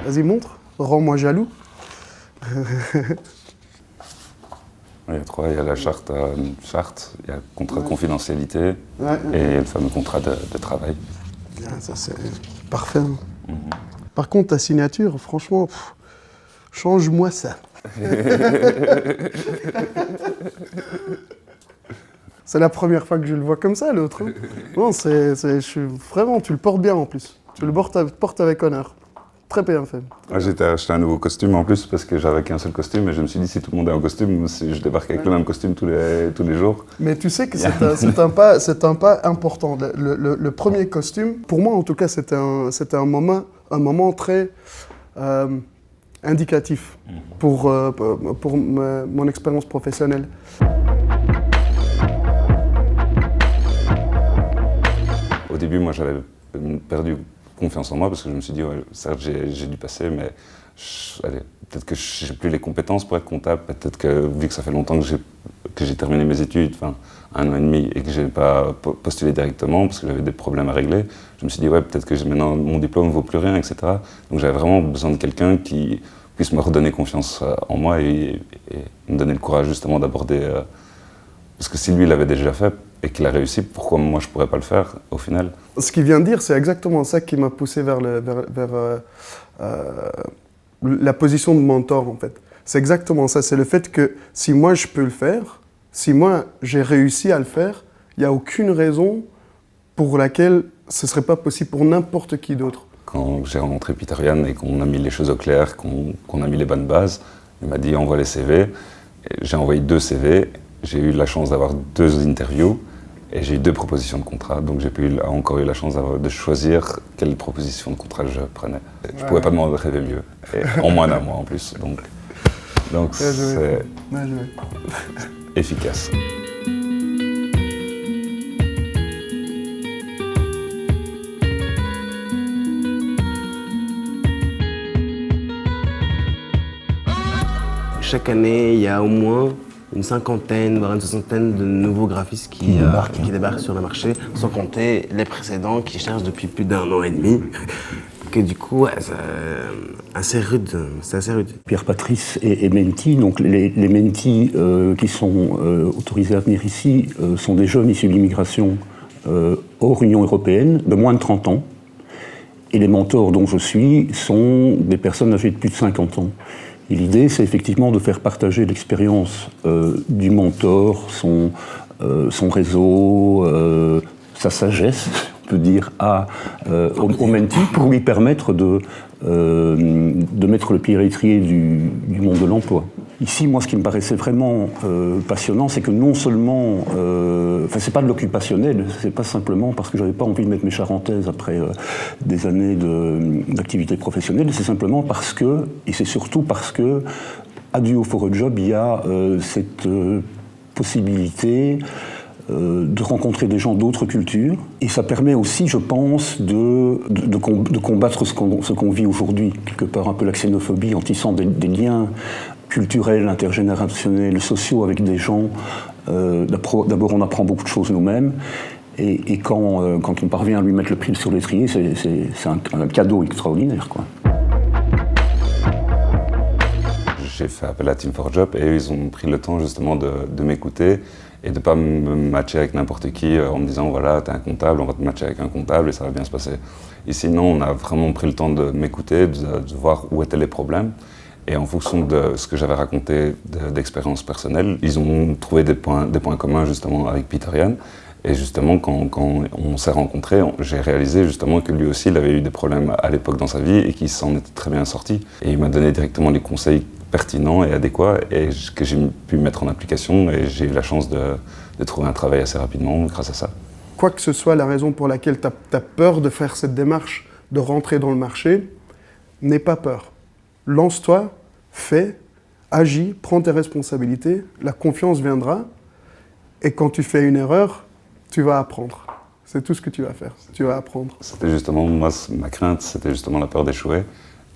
Vas-y, montre, rends-moi jaloux. Il y a trois, il y a la charte, il y a le contrat de confidentialité Ouais. et le fameux contrat de travail. Ah, ça c'est parfait. Par contre, ta signature, franchement, change-moi ça. C'est la première fois que je le vois comme ça, l'autre. Hein. Non, vraiment, tu le portes bien en plus. Tu le portes avec honneur. Très bien fait. J'ai acheté un nouveau costume en plus parce que j'avais qu'un seul costume et je me suis dit si tout le monde est en costume, si je débarque avec le même costume tous les jours. Mais tu sais que c'est un pas important. Le premier costume, pour moi en tout cas, c'était un moment très indicatif pour mon expérience professionnelle. Au début, moi j'avais perdu confiance en moi parce que je me suis dit, ouais, certes j'ai dû passer, mais peut-être que j'ai plus les compétences pour être comptable, peut-être que vu que ça fait longtemps que j'ai terminé mes études, enfin 1 an et demi, et que je n'ai pas postulé directement parce que j'avais des problèmes à régler, je me suis dit, ouais, peut-être que maintenant mon diplôme ne vaut plus rien, etc. Donc j'avais vraiment besoin de quelqu'un qui puisse me redonner confiance en moi et me donner le courage justement d'aborder... parce que si lui l'avait déjà fait et qu'il a réussi, pourquoi moi je ne pourrais pas le faire au final? Ce qu'il vient de dire, c'est exactement ça qui m'a poussé vers la position de mentor en fait. C'est exactement ça, c'est le fait que si moi je peux le faire, si moi j'ai réussi à le faire, il n'y a aucune raison pour laquelle ce ne serait pas possible pour n'importe qui d'autre. Quand j'ai rencontré Peter Yan et qu'on a mis les choses au clair, qu'on a mis les bonnes bases, il m'a dit envoie les CV. J'ai envoyé 2 CV, j'ai eu la chance d'avoir 2 interviews et j'ai eu 2 propositions de contrat. Donc j'ai encore eu la chance de choisir quelle proposition de contrat je prenais. Je ne pouvais pas demander de rêver mieux, et en moins d'un mois en plus. Donc c'est efficace. Chaque année, il y a au moins une 50aine, voire une 60aine de nouveaux graphistes qui débarquent sur le marché, sans compter les précédents qui cherchent depuis plus d'1 an et demi. Que du coup, ouais, c'est assez rude. Pierre Patrice et Menti, donc les Menti qui sont autorisés à venir ici sont des jeunes issus de l'immigration hors Union européenne, de moins de 30 ans. Et les mentors dont je suis sont des personnes âgées de plus de 50 ans. Et l'idée, c'est effectivement de faire partager l'expérience du mentor, son réseau, sa sagesse, on peut dire, au Menti pour lui permettre de mettre le pied à l'étrier du monde de l'emploi. Ici, moi, ce qui me paraissait vraiment passionnant, c'est que non seulement... c'est pas de l'occupationnel, c'est pas simplement parce que j'avais pas envie de mettre mes charentaises après des années d'activité professionnelle, c'est simplement parce que, et c'est surtout parce que, à Duo for a Job, il y a cette possibilité de rencontrer des gens d'autres cultures, et ça permet aussi, je pense, de combattre ce qu'on vit aujourd'hui, quelque part un peu la xénophobie, en tissant des liens culturels, intergénérationnels, sociaux avec des gens. D'abord, on apprend beaucoup de choses nous-mêmes, et quand on parvient à lui mettre le pied sur l'étrier, c'est un cadeau extraordinaire, quoi. J'ai fait appel à Team for Job et ils ont pris le temps justement de m'écouter et de ne pas me matcher avec n'importe qui en me disant voilà, t'es un comptable, on va te matcher avec un comptable et ça va bien se passer. Ici, non, on a vraiment pris le temps de m'écouter, de voir où étaient les problèmes. Et en fonction de ce que j'avais raconté d'expérience personnelle, ils ont trouvé des points communs justement avec Peter Yan. Et justement, quand on s'est rencontrés, j'ai réalisé justement que lui aussi, il avait eu des problèmes à l'époque dans sa vie et qu'il s'en était très bien sorti. Et il m'a donné directement les conseils pertinents et adéquats et que j'ai pu mettre en application. Et j'ai eu la chance de trouver un travail assez rapidement grâce à ça. Quoi que ce soit la raison pour laquelle tu as peur de faire cette démarche, de rentrer dans le marché, n'aie pas peur. Lance-toi, fais, agis, prends tes responsabilités, la confiance viendra, et quand tu fais une erreur, tu vas apprendre. C'est tout ce que tu vas faire, tu vas apprendre. C'était justement, moi, ma crainte, c'était justement la peur d'échouer.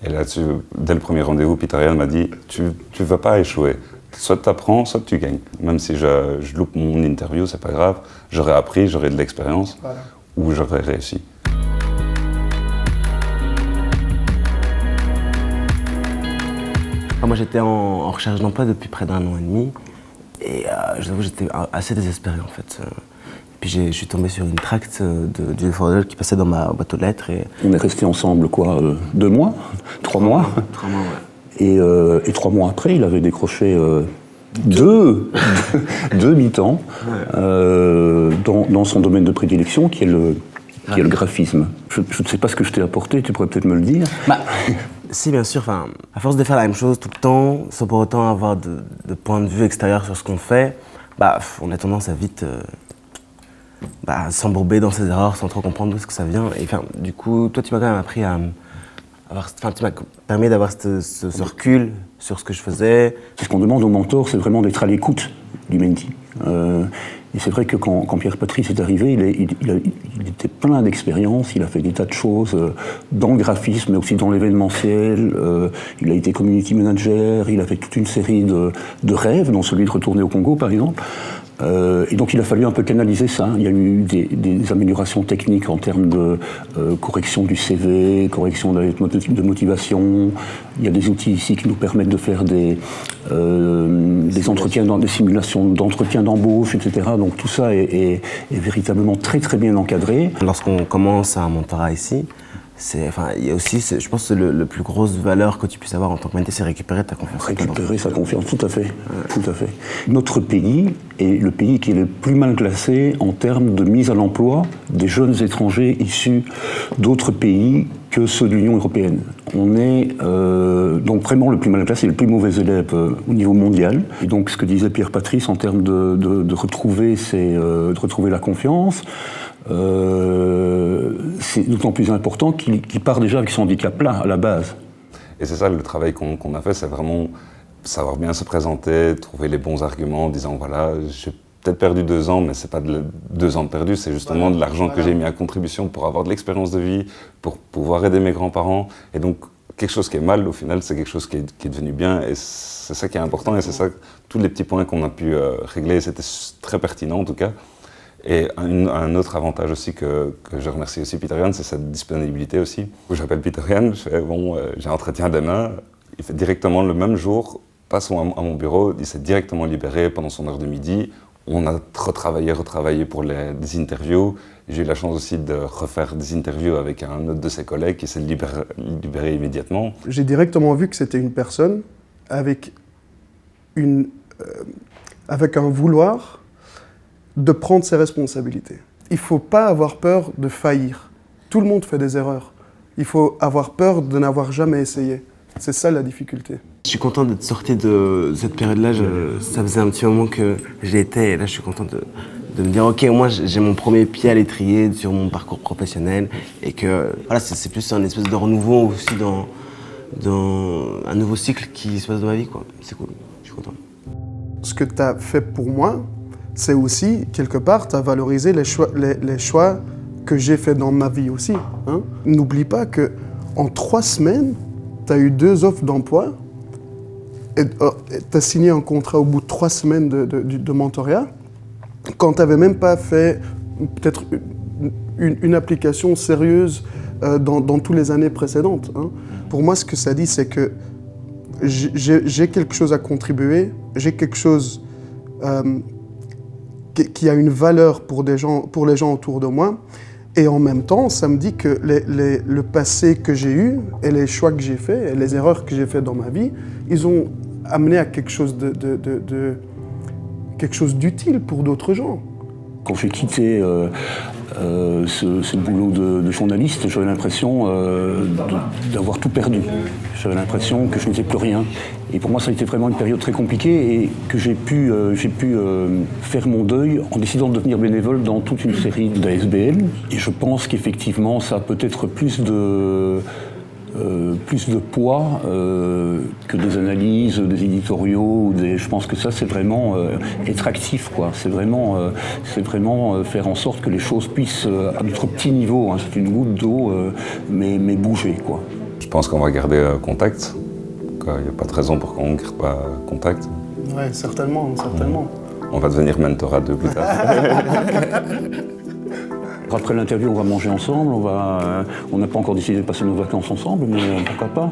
Et là-dessus, dès le premier rendez-vous, Peter Yan m'a dit, tu ne vas pas échouer. Soit tu apprends, soit tu gagnes. Même si je loupe mon interview, c'est pas grave. J'aurais appris, j'aurais de l'expérience, voilà. Ou j'aurais réussi. Moi, j'étais en recherche d'emploi depuis près d'1 an et demi. Et je t'avoue, j'étais assez désespéré, en fait. Puis je suis tombé sur une tract du Fordel qui passait dans ma boîte aux lettres. Et... On est restés ensemble, quoi, 2 mois 3 mois 3 mois, ouais. Et 3 mois après, il avait décroché deux mi-temps dans son domaine de prédilection, qui est le graphisme. Je ne sais pas ce que je t'ai apporté, tu pourrais peut-être me le dire. Si, bien sûr. À force de faire la même chose tout le temps, sans pour autant avoir de point de vue extérieur sur ce qu'on fait, on a tendance à vite s'embourber dans ses erreurs sans trop comprendre d'où est-ce que ça vient. Et du coup, toi, tu m'as quand même appris tu m'as permis d'avoir ce recul sur ce que je faisais. Ce qu'on demande au mentor, c'est vraiment d'être à l'écoute du mentee. Et c'est vrai que quand Pierre Patrice est arrivé, il était plein d'expérience, il a fait des tas de choses dans le graphisme, mais aussi dans l'événementiel. Il a été community manager, il a fait toute une série de rêves, dont celui de retourner au Congo, par exemple. Et donc il a fallu un peu canaliser ça. Il y a eu des améliorations techniques en termes de correction du CV, correction de motivation. Il y a des outils ici qui nous permettent de faire des entretiens, des simulations d'entretien d'embauche, etc. Donc tout ça est véritablement très très bien encadré. Lorsqu'on commence un mentorat ici, il y a aussi, je pense que la plus grosse valeur que tu puisses avoir en tant que mentor, c'est récupérer ta confiance. Récupérer sa confiance, tout à fait. Tout à fait. Notre pays est le pays qui est le plus mal classé en termes de mise à l'emploi des jeunes étrangers issus d'autres pays que ceux de l'Union européenne. On est donc vraiment le plus mal classé, le plus mauvais élève au niveau mondial. Et donc ce que disait Pierre Patrice en termes de retrouver la confiance, c'est d'autant plus important qu'il part déjà avec son handicap-là, à la base. Et c'est ça, le travail qu'on a fait, c'est vraiment savoir bien se présenter, trouver les bons arguments en disant, voilà, j'ai peut-être perdu 2 ans, mais c'est pas 2 ans de perdu, c'est justement de l'argent que j'ai mis à contribution pour avoir de l'expérience de vie, pour pouvoir aider mes grands-parents. Et donc, quelque chose qui est mal, au final, c'est quelque chose qui est devenu bien. Et c'est ça qui est important, et c'est ça, tous les petits points qu'on a pu régler, c'était très pertinent en tout cas. Et un autre avantage aussi que je remercie aussi Peter Yan, c'est cette disponibilité aussi. J'appelle Peter Yan, je fais j'ai un entretien demain, il fait directement le même jour, passe à mon bureau, il s'est directement libéré pendant son heure de midi. On a retravaillé pour des interviews. J'ai eu la chance aussi de refaire des interviews avec un autre de ses collègues qui s'est libéré immédiatement. J'ai directement vu que c'était une personne avec un vouloir de prendre ses responsabilités. Il ne faut pas avoir peur de faillir. Tout le monde fait des erreurs. Il faut avoir peur de n'avoir jamais essayé. C'est ça la difficulté. Je suis content d'être sorti de cette période-là. Ça faisait un petit moment que j'y étais et là je suis content de me dire ok, moi j'ai mon premier pied à l'étrier sur mon parcours professionnel et que voilà, c'est plus un espèce de renouveau aussi dans un nouveau cycle qui se passe dans ma vie, quoi. C'est cool, je suis content. Ce que tu as fait pour moi, c'est aussi, quelque part, tu as valorisé les choix que j'ai fait dans ma vie aussi. Hein. N'oublie pas qu'en 3 semaines, tu as eu 2 offres d'emploi et tu as signé un contrat au bout de 3 semaines de mentorat quand tu n'avais même pas fait peut-être une application sérieuse dans toutes les années précédentes. Hein. Pour moi, ce que ça dit, c'est que j'ai quelque chose à contribuer, j'ai quelque chose qui a une valeur pour les gens autour de moi. Et en même temps, ça me dit que le passé que j'ai eu et les choix que j'ai faits et les erreurs que j'ai faites dans ma vie, ils ont amené à quelque chose quelque chose d'utile pour d'autres gens. Quand j'ai quitté ce boulot de journaliste, j'avais l'impression d'avoir tout perdu. J'avais l'impression que je n'étais plus rien. Et pour moi, ça a été vraiment une période très compliquée et que j'ai pu faire mon deuil en décidant de devenir bénévole dans toute une série d'ASBL. Et je pense qu'effectivement, ça a peut-être plus plus de poids que des analyses, des éditoriaux. Je pense que ça, c'est vraiment être actif, quoi. C'est vraiment faire en sorte que les choses puissent, à notre petit niveau, hein, c'est une goutte d'eau, mais bouger, quoi. Je pense qu'on va garder contact. Il n'y a pas de raison pour qu'on ne garde pas contact. Ouais, certainement, certainement. On va devenir mentor à deux plus tard. Après l'interview, on va manger ensemble, on n'a pas encore décidé de passer nos vacances ensemble, mais pourquoi pas.